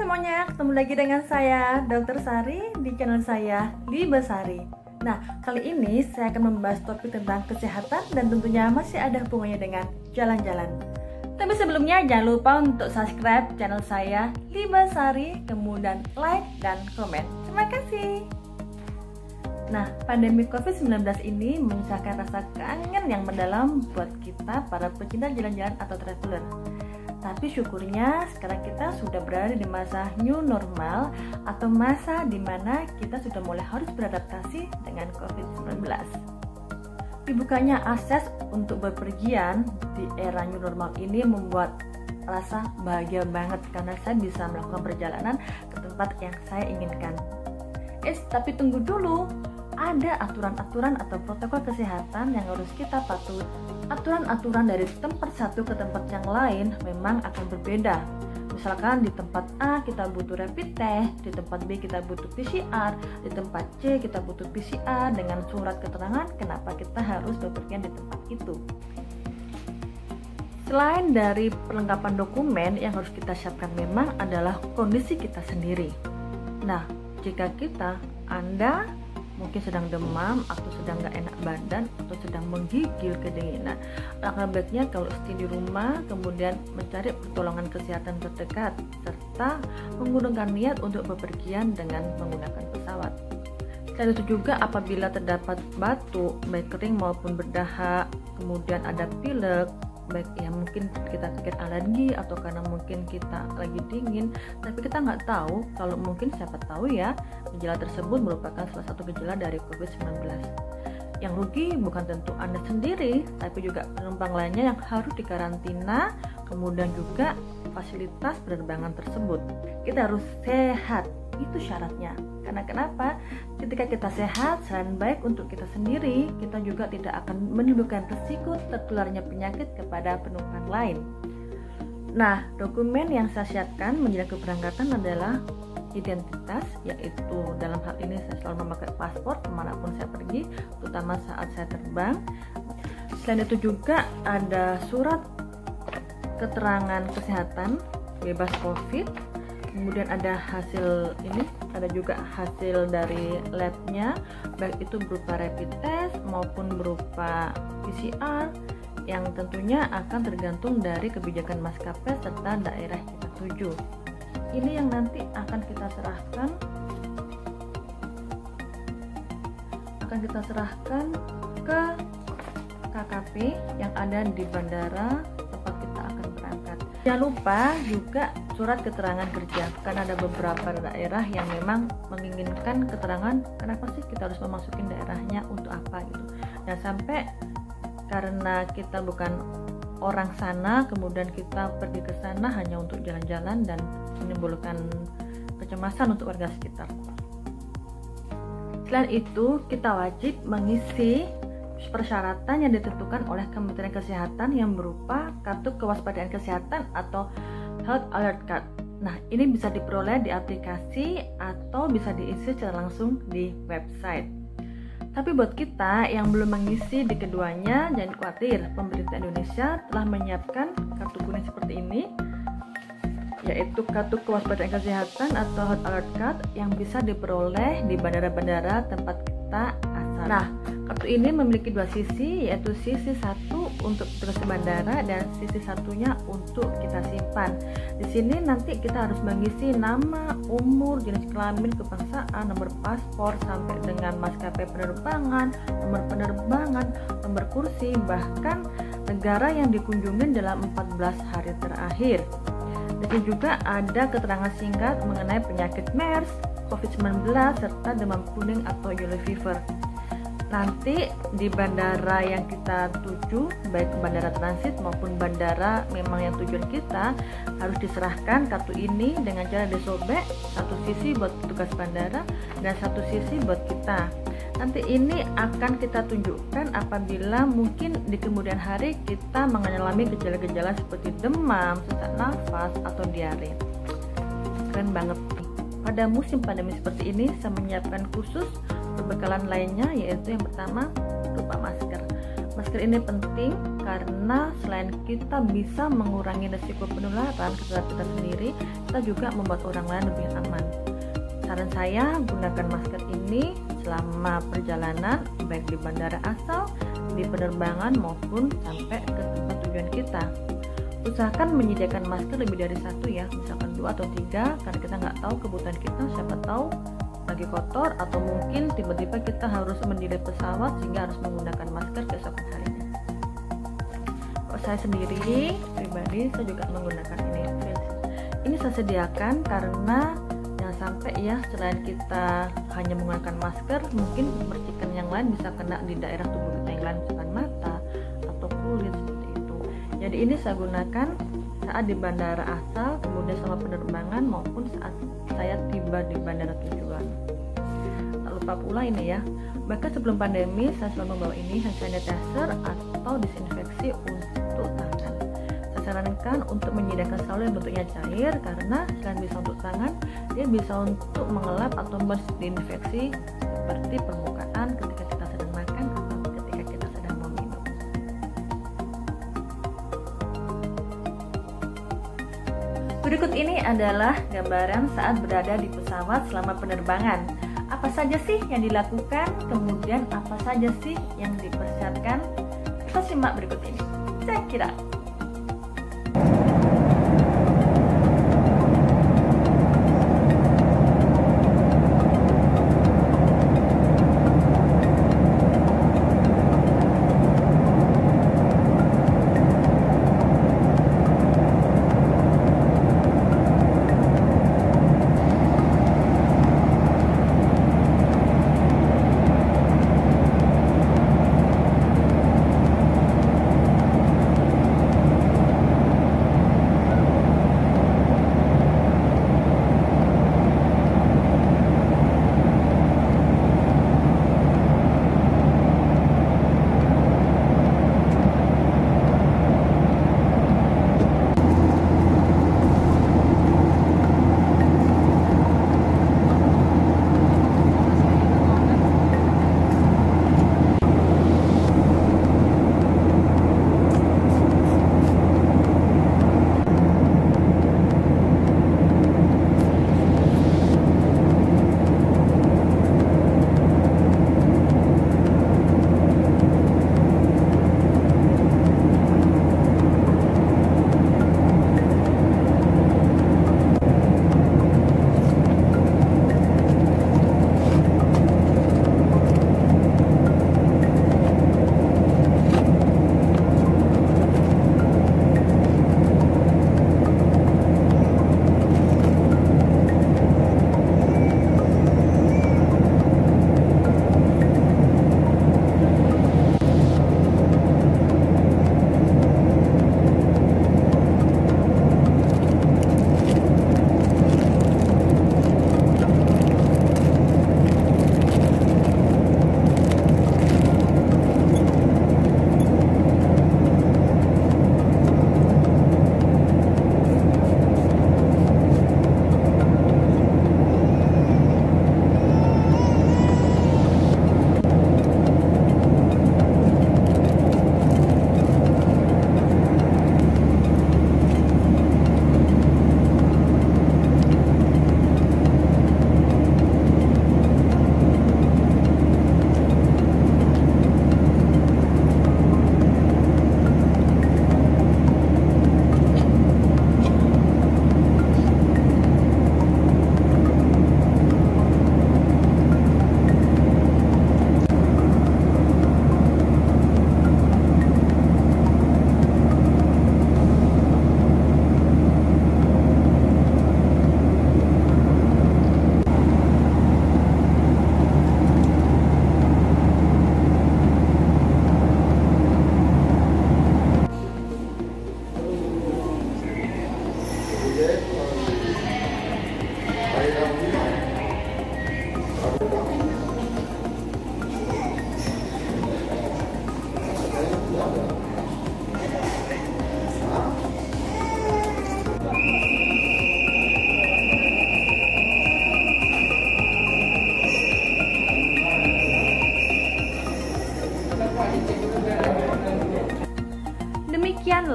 semuanya, ketemu lagi dengan saya Dr. Sari di channel saya Liba Sari. Nah, kali ini saya akan membahas topik tentang kesehatan dan tentunya masih ada hubungannya dengan jalan-jalan. Tapi sebelumnya jangan lupa untuk subscribe channel saya Liba Sari, kemudian like dan komen. Terima kasih. Nah, pandemi COVID-19 ini menyisakan rasa kangen yang mendalam buat kita para pecinta jalan-jalan atau traveler. Tapi syukurnya sekarang kita sudah berada di masa new normal atau masa di mana kita sudah mulai harus beradaptasi dengan COVID-19. Dibukanya akses untuk bepergian di era new normal ini membuat rasa bahagia banget karena saya bisa melakukan perjalanan ke tempat yang saya inginkan. Tapi tunggu dulu. Ada aturan-aturan atau protokol kesehatan yang harus kita patuhi. Aturan-aturan dari tempat satu ke tempat yang lain memang akan berbeda. Misalkan di tempat A kita butuh rapid test, di tempat B kita butuh PCR, di tempat C kita butuh PCR dengan surat keterangan kenapa kita harus bepergian di tempat itu. Selain dari perlengkapan dokumen yang harus kita siapkan memang adalah kondisi kita sendiri. Nah, jika Anda mungkin sedang demam atau sedang nggak enak badan atau sedang menggigil kedinginan, alangkah baiknya kalau stay di rumah, kemudian mencari pertolongan kesehatan terdekat serta menggunakan niat untuk bepergian dengan menggunakan pesawat. Selain itu juga apabila terdapat batuk baik kering maupun berdahak, kemudian ada pilek, baik ya mungkin kita sakit alergi atau karena mungkin kita lagi dingin, tapi kita nggak tahu, kalau mungkin siapa tahu ya gejala tersebut merupakan salah satu gejala dari COVID-19. Yang rugi bukan tentu Anda sendiri, tapi juga penumpang lainnya yang harus dikarantina, kemudian juga fasilitas penerbangan tersebut. Kita harus sehat, itu syaratnya. Karena kenapa? Ketika kita sehat, selain baik untuk kita sendiri, kita juga tidak akan menimbulkan risiko tertularnya penyakit kepada penumpang lain. Nah, dokumen yang saya siapkan menjelang keberangkatan adalah identitas, yaitu dalam hal ini saya selalu memakai paspor kemanapun saya pergi, terutama saat saya terbang. Selain itu juga ada surat keterangan kesehatan bebas COVID, kemudian ada hasil ini, ada juga hasil dari labnya, baik itu berupa rapid test maupun berupa PCR, yang tentunya akan tergantung dari kebijakan maskapai serta daerah kita tuju. Ini yang nanti akan kita serahkan ke KKP yang ada di bandara tempat kita akan berangkat. Jangan lupa juga surat keterangan kerja, karena ada beberapa daerah yang memang menginginkan keterangan kenapa sih kita harus memasukin daerahnya, untuk apa gitu. Dan sampai karena kita bukan orang sana, kemudian kita pergi ke sana hanya untuk jalan-jalan dan menimbulkan kecemasan untuk warga sekitar. Selain itu, kita wajib mengisi persyaratan yang ditentukan oleh Kementerian Kesehatan yang berupa kartu kewaspadaan kesehatan atau Health Alert Card. Nah, ini bisa diperoleh di aplikasi atau bisa diisi secara langsung di website. Tapi buat kita yang belum mengisi di keduanya, jangan khawatir, pemerintah Indonesia telah menyiapkan kartu kuning seperti ini, yaitu kartu kewaspadaan kesehatan atau Health Alert Card yang bisa diperoleh di bandara-bandara tempat kita asal. Nah, kartu ini memiliki dua sisi, yaitu sisi satu untuk tugas bandara dan sisi satunya untuk kita simpan. Di sini nanti kita harus mengisi nama, umur, jenis kelamin, kebangsaan, nomor paspor, sampai dengan maskapai penerbangan, nomor penerbangan, nomor kursi, bahkan negara yang dikunjungi dalam 14 hari terakhir. Dan juga ada keterangan singkat mengenai penyakit MERS, COVID-19, serta demam kuning atau yellow fever. Nanti di bandara yang kita tuju, baik bandara transit maupun bandara memang yang tujuan kita, harus diserahkan kartu ini dengan cara disobek, satu sisi buat petugas bandara dan satu sisi buat kita. Nanti ini akan kita tunjukkan apabila mungkin di kemudian hari kita mengalami gejala-gejala seperti demam, sesak nafas, atau diare. Keren banget. Pada musim pandemi seperti ini, saya menyiapkan khusus perbekalan lainnya, yaitu yang pertama berupa masker. Masker ini penting karena selain kita bisa mengurangi risiko penularan ke kita sendiri, kita juga membuat orang lain lebih aman. Saran saya, gunakan masker ini selama perjalanan, baik di bandara asal, di penerbangan, maupun sampai ke tempat tujuan kita. Usahakan menyediakan masker lebih dari satu ya, misalkan 2 atau 3, karena kita nggak tahu kebutuhan kita, siapa tahu lagi kotor, atau mungkin tiba-tiba kita harus mendelay pesawat sehingga harus menggunakan masker keesokan harinya. Kalau saya sendiri, pribadi, saya juga menggunakan ini. Ini saya sediakan karena sampai ya, selain kita hanya menggunakan masker, mungkin percikan yang lain bisa kena di daerah tubuh kita yang lain, misalkan mata atau kulit seperti itu. Jadi ini saya gunakan saat di bandara asal, kemudian sama penerbangan, maupun saat saya tiba di bandara tujuan. Tak lupa pula ini ya, bahkan sebelum pandemi saya selalu membawa ini hand sanitizer atau disinfeksi untuk tangan. Saya sarankan untuk menyediakan selalu yang bentuknya cair, karena selain bisa untuk tangan, dia bisa untuk mengelap atau mendesinfeksi seperti permukaan ketika kita sedang makan atau ketika kita sedang meminum. Berikut ini adalah gambaran saat berada di pesawat selama penerbangan. Apa saja sih yang dilakukan, kemudian apa saja sih yang dipersiapkan? Kita simak berikut ini. Saya kira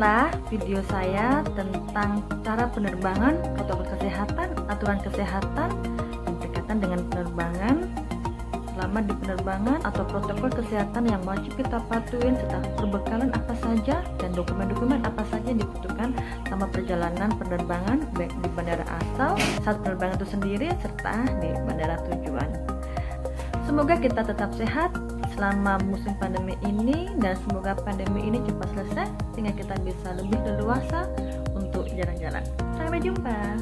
demikianlah video saya tentang cara penerbangan, protokol kesehatan, aturan kesehatan yang berkaitan dengan penerbangan. Selama di penerbangan atau protokol kesehatan yang wajib kita patuhin, serta perbekalan apa saja dan dokumen-dokumen apa saja yang dibutuhkan selama perjalanan penerbangan, baik di bandara asal, saat penerbangan itu sendiri, serta di bandara tujuan. Semoga kita tetap sehat selama musim pandemi ini, dan semoga pandemi ini cepat selesai sehingga kita bisa lebih leluasa untuk jalan-jalan. Sampai jumpa.